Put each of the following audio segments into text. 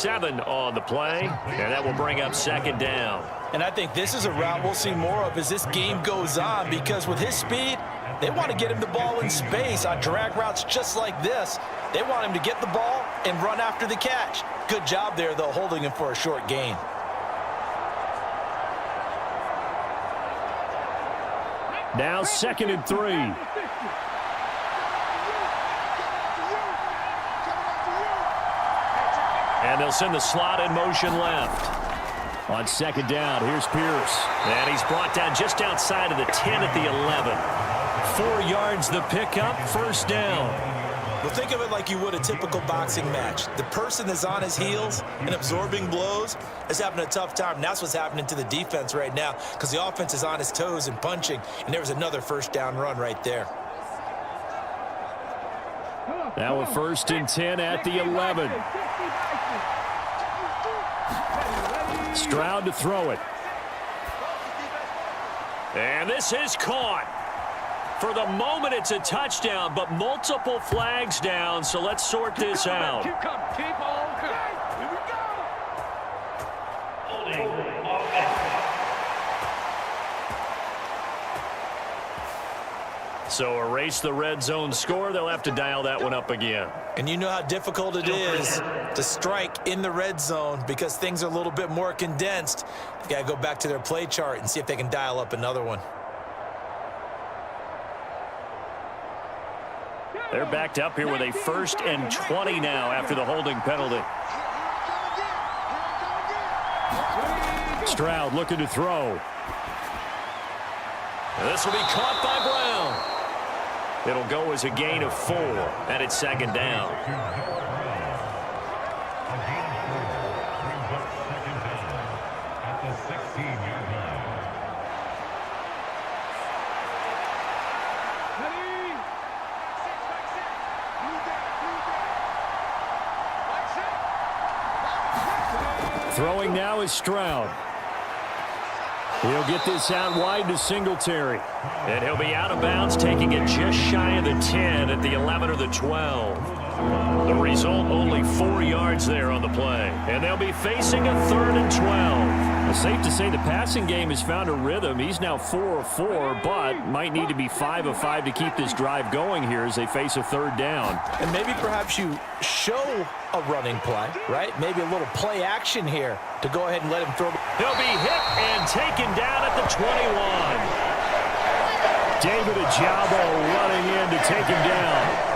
7 on the play, and that will bring up 2nd down. And I think this is a route we'll see more of as this game goes on, because with his speed, they want to get him the ball in space on drag routes just like this. They want him to get the ball and run after the catch. Good job there, though, holding him for a short gain. Now 2nd and 3. And they'll send the slot in motion left. On 2nd down, here's Pierce. And he's brought down just outside of the 10 at the 11. 4 yards the pickup, 1st down. Well, think of it like you would a typical boxing match. The person that's on his heels and absorbing blows is having a tough time. And that's what's happening to the defense right now, because the offense is on his toes and punching. And there was another 1st down run right there. Now a 1st and 10 at the 11. Stroud to throw it. And this is caught. For the moment, it's a touchdown, but multiple flags down, so let's sort this out. Keep on coming. Here we go. So erase the red zone score. They'll have to dial that one up again. And you know how difficult it is to strike in the red zone because things are a little bit more condensed. They've got to go back to their play chart and see if they can dial up another one. They're backed up here with a 1st and 20 now after the holding penalty. Stroud looking to throw. This will be caught by Brown. It'll go as a gain of 4, and it's 2nd down. Throwing now is Stroud. He'll get this out wide to Singletary. And he'll be out of bounds, taking it just shy of the 10 at the 11 or the 12. The result, only 4 yards there on the play. And they'll be facing a 3rd and 12. It's safe to say the passing game has found a rhythm. He's now 4 of 4, but might need to be 5 of 5 to keep this drive going here as they face a 3rd down. And maybe perhaps you show a running play, right? Maybe a little play action here to go ahead and let him throw. He'll be hit and taken down at the 21. David Ojabo running in to take him down.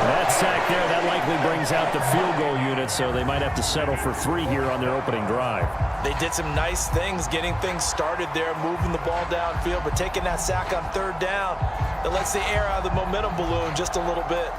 That sack there, that likely brings out the field goal unit, so they might have to settle for 3 here on their opening drive. They did some nice things getting things started there, moving the ball downfield, but taking that sack on 3rd down, that lets the air out of the momentum balloon just a little bit.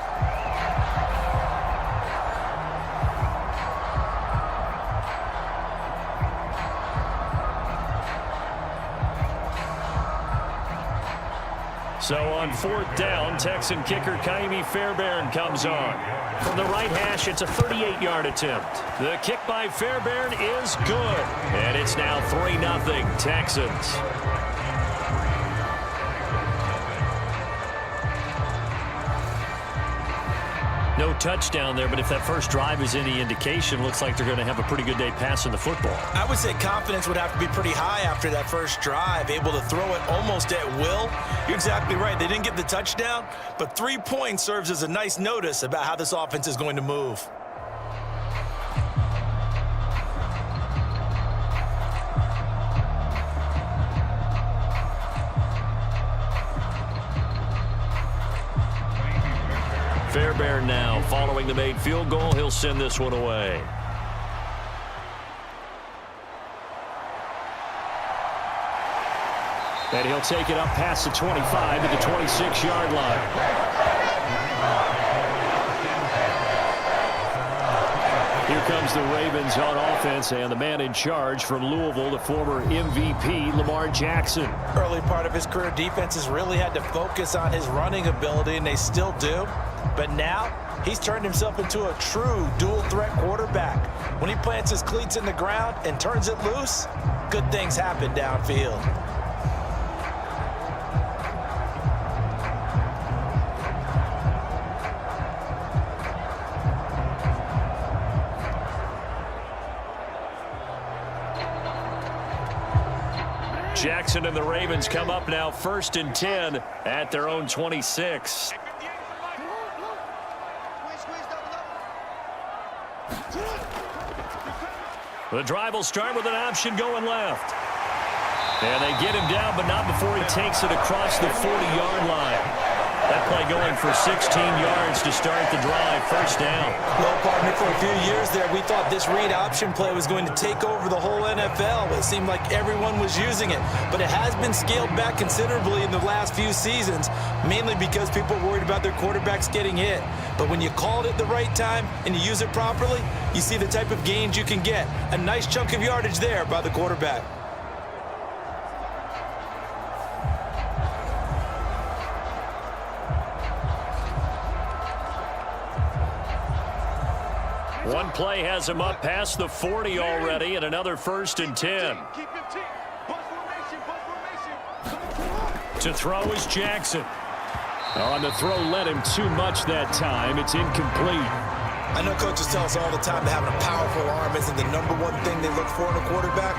So on 4th down, Texan kicker Kaimi Fairbairn comes on. From the right hash, it's a 38-yard attempt. The kick by Fairbairn is good. And it's now 3-0 Texans. No touchdown there, but if that first drive is any indication, looks like they're going to have a pretty good day passing the football. I would say confidence would have to be pretty high after that first drive, able to throw it almost at will. You're exactly right. They didn't get the touchdown, but 3 points serves as a nice notice about how this offense is going to move. Fairbairn now following the made field goal. He'll send this one away. And he'll take it up past the 25 to the 26-yard line. Here comes the Ravens on offense, and the man in charge from Louisville, the former MVP, Lamar Jackson. Early part of his career, defenses really had to focus on his running ability, and they still do. But now, he's turned himself into a true dual-threat quarterback. When he plants his cleats in the ground and turns it loose, good things happen downfield. Jackson and the Ravens come up now 1st and 10 at their own 26. The drive will start with an option going left. And they get him down, but not before he takes it across the 40-yard line. That play going for 16 yards to start the drive. 1st down. Well, partner, for a few years there, we thought this read option play was going to take over the whole NFL. It seemed like everyone was using it. But it has been scaled back considerably in the last few seasons, mainly because people are worried about their quarterbacks getting hit. But when you call it at the right time and you use it properly, you see the type of gains you can get. A nice chunk of yardage there by the quarterback. One play has him up past the 40 already, and another 1st and 10. To throw is Jackson. On the throw, led him too much that time. It's incomplete. I know coaches tell us all the time that having a powerful arm isn't the #1 thing they look for in a quarterback.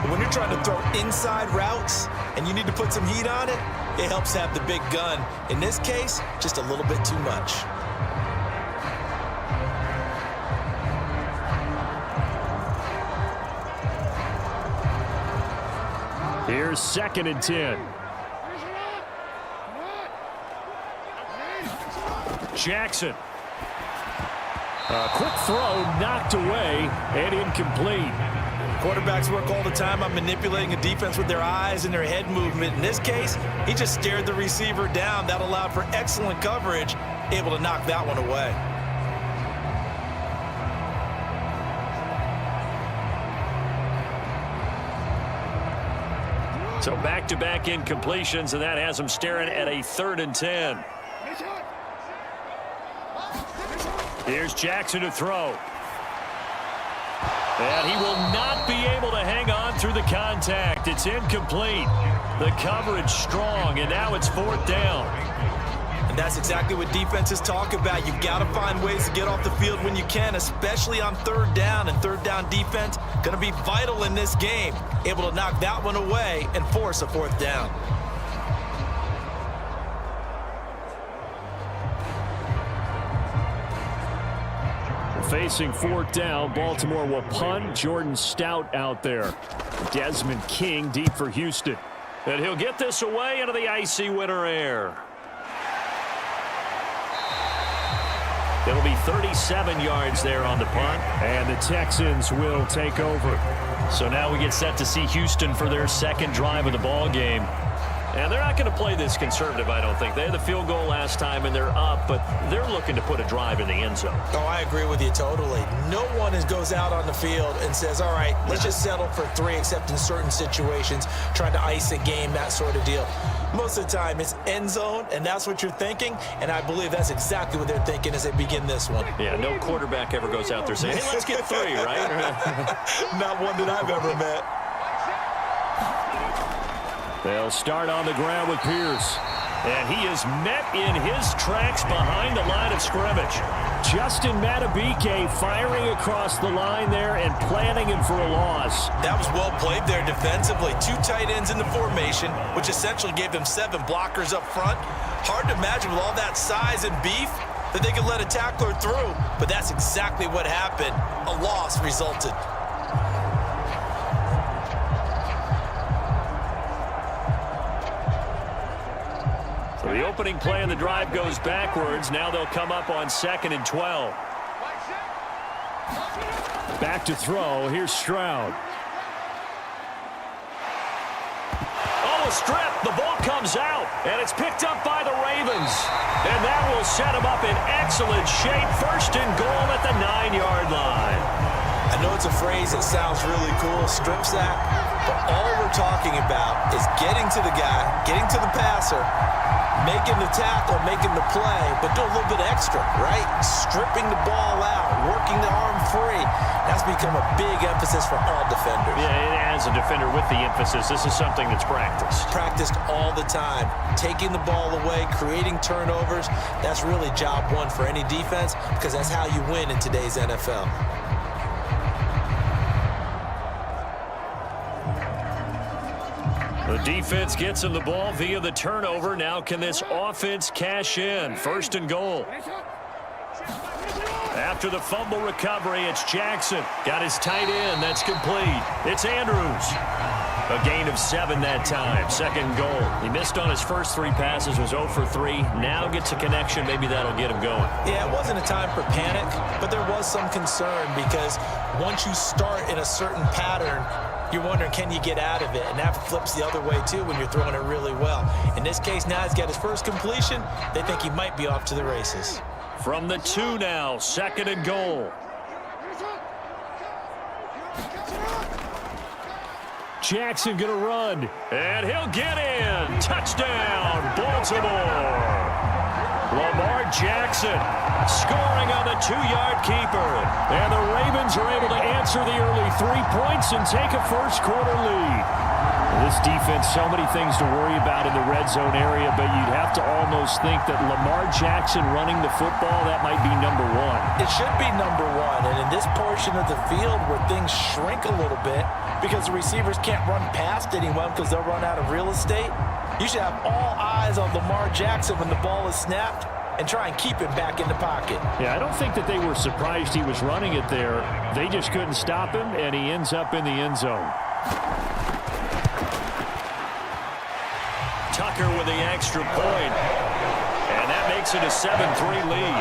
But when you're trying to throw inside routes and you need to put some heat on it, it helps have the big gun. In this case, just a little bit too much. Here's 2nd and 10. Jackson. A quick throw knocked away and incomplete. Quarterbacks work all the time on manipulating a defense with their eyes and their head movement. In this case, he just stared the receiver down. That allowed for excellent coverage, able to knock that one away. So back-to-back incompletions, and that has him staring at a 3rd and 10. Here's Jackson to throw. And he will not be able to hang on through the contact. It's incomplete. The coverage strong, and now it's 4th down. And that's exactly what defenses talk about. You've got to find ways to get off the field when you can, especially on 3rd down. And 3rd down defense going to be vital in this game. Able to knock that one away and force a 4th down. Facing 4th down, Baltimore will punt. Jordan Stout out there. Desmond King deep for Houston. And he'll get this away into the icy winter air. It'll be 37 yards there on the punt. And the Texans will take over. So now we get set to see Houston for their 2nd drive of the ball game. And they're not going to play this conservative, I don't think. They had the field goal last time, and they're up, but they're looking to put a drive in the end zone. Oh, I agree with you totally. No one goes out on the field and says, all right, let's just settle for 3, except in certain situations, trying to ice a game, that sort of deal. Most of the time, it's end zone, and that's what you're thinking, and I believe that's exactly what they're thinking as they begin this one. Yeah, no quarterback ever goes out there saying, hey, let's get 3, right? Not one that I've ever met. They'll start on the ground with Pierce. And he is met in his tracks behind the line of scrimmage. Justin Madubuike firing across the line there and planning him for a loss. That was well played there defensively. 2 tight ends in the formation, which essentially gave them 7 blockers up front. Hard to imagine with all that size and beef that they could let a tackler through. But that's exactly what happened. A loss resulted. The opening play in the drive goes backwards. Now they'll come up on 2nd and 12. Back to throw. Here's Stroud. Oh, a strip. The ball comes out, and it's picked up by the Ravens. And that will set them up in excellent shape. 1st and goal at the 9-yard line. I know it's a phrase that sounds really cool, strip sack, but all we're talking about is getting to the guy, getting to the passer, making the tackle, making the play, but do a little bit extra, right? Stripping the ball out, working the arm free. That's become a big emphasis for all defenders. Yeah, as a defender with the emphasis, this is something that's practiced. Practiced all the time. Taking the ball away, creating turnovers, that's really job 1 for any defense because that's how you win in today's NFL. The defense gets him the ball via the turnover. Now can this offense cash in? 1st and goal. After the fumble recovery, it's Jackson. Got his tight end. That's complete. It's Andrews. A gain of 7 that time. 2nd goal. He missed on his first 3 passes, was 0 for 3. Now gets a connection. Maybe that'll get him going. Yeah, it wasn't a time for panic, but there was some concern because once you start in a certain pattern, you're wondering, can you get out of it? And that flips the other way, too, when you're throwing it really well. In this case, now he's got his first completion. They think he might be off to the races. From the 2 now, 2nd and goal. Jackson gonna run, and he'll get in. Touchdown, Baltimore. Lamar Jackson scoring on the 2-yard keeper. And the Ravens are able to answer the early 3 points and take a first-quarter lead. This defense, so many things to worry about in the red zone area, but you'd have to almost think that Lamar Jackson running the football, that might be number 1. It should be number 1, and in this portion of the field where things shrink a little bit because the receivers can't run past anyone because they'll run out of real estate, you should have all eyes on Lamar Jackson when the ball is snapped and try and keep him back in the pocket. Yeah, I don't think that they were surprised he was running it there. They just couldn't stop him, and he ends up in the end zone. Tucker with the extra point, and that makes it a 7-3 lead.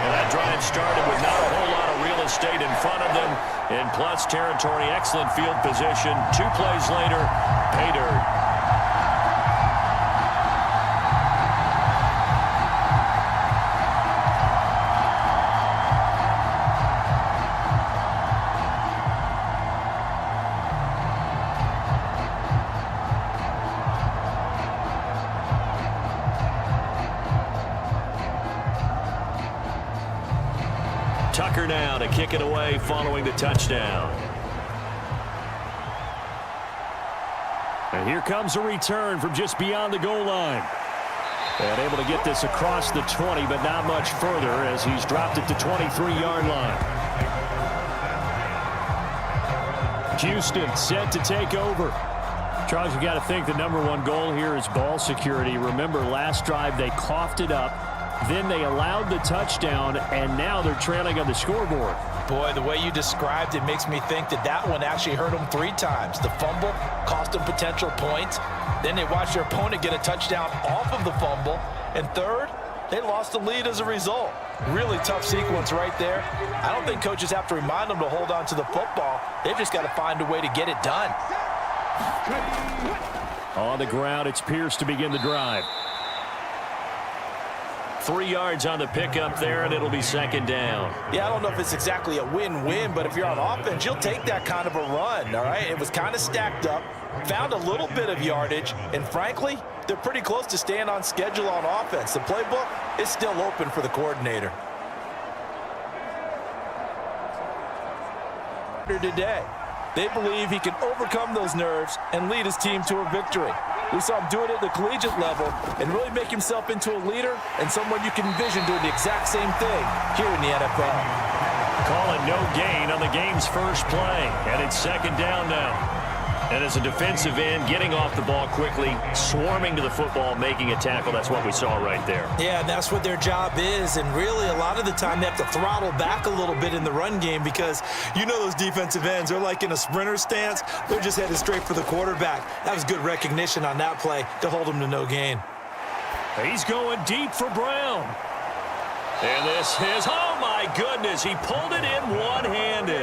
And that drive started with not a whole lot of real estate in front of them. In plus territory, excellent field position. 2 plays later, pay dirt. Tucker now to kick it away following the touchdown. And here comes a return from just beyond the goal line. And able to get this across the 20, but not much further as he's dropped it to 23-yard line. Houston set to take over. Charles, you got to think the number 1 goal here is ball security. Remember, last drive they coughed it up. Then they allowed the touchdown, and now they're trailing on the scoreboard. Boy, the way you described it makes me think that that one actually hurt them 3 times. The fumble cost them potential points. Then they watched their opponent get a touchdown off of the fumble. And third, they lost the lead as a result. Really tough sequence right there. I don't think coaches have to remind them to hold on to the football. They've just got to find a way to get it done. On the ground, it's Pierce to begin the drive. 3 yards on the pickup there, and it'll be 2nd down. Yeah, I don't know if it's exactly a win-win, but if you're on offense, you'll take that kind of a run, all right? It was kind of stacked up, found a little bit of yardage, and frankly, they're pretty close to staying on schedule on offense. The playbook is still open for the coordinator. Today, they believe he can overcome those nerves and lead his team to a victory. We saw him do it at the collegiate level and really make himself into a leader and someone you can envision doing the exact same thing here in the NFL. Call it no gain on the game's first play, and it's 2nd down now. And as a defensive end, getting off the ball quickly, swarming to the football, making a tackle, that's what we saw right there. Yeah, and that's what their job is, and really a lot of the time they have to throttle back a little bit in the run game because you know those defensive ends, they're like in a sprinter stance, they're just headed straight for the quarterback. That was good recognition on that play to hold him to no gain. He's going deep for Brown. And this is, oh my goodness, he pulled it in one-handed.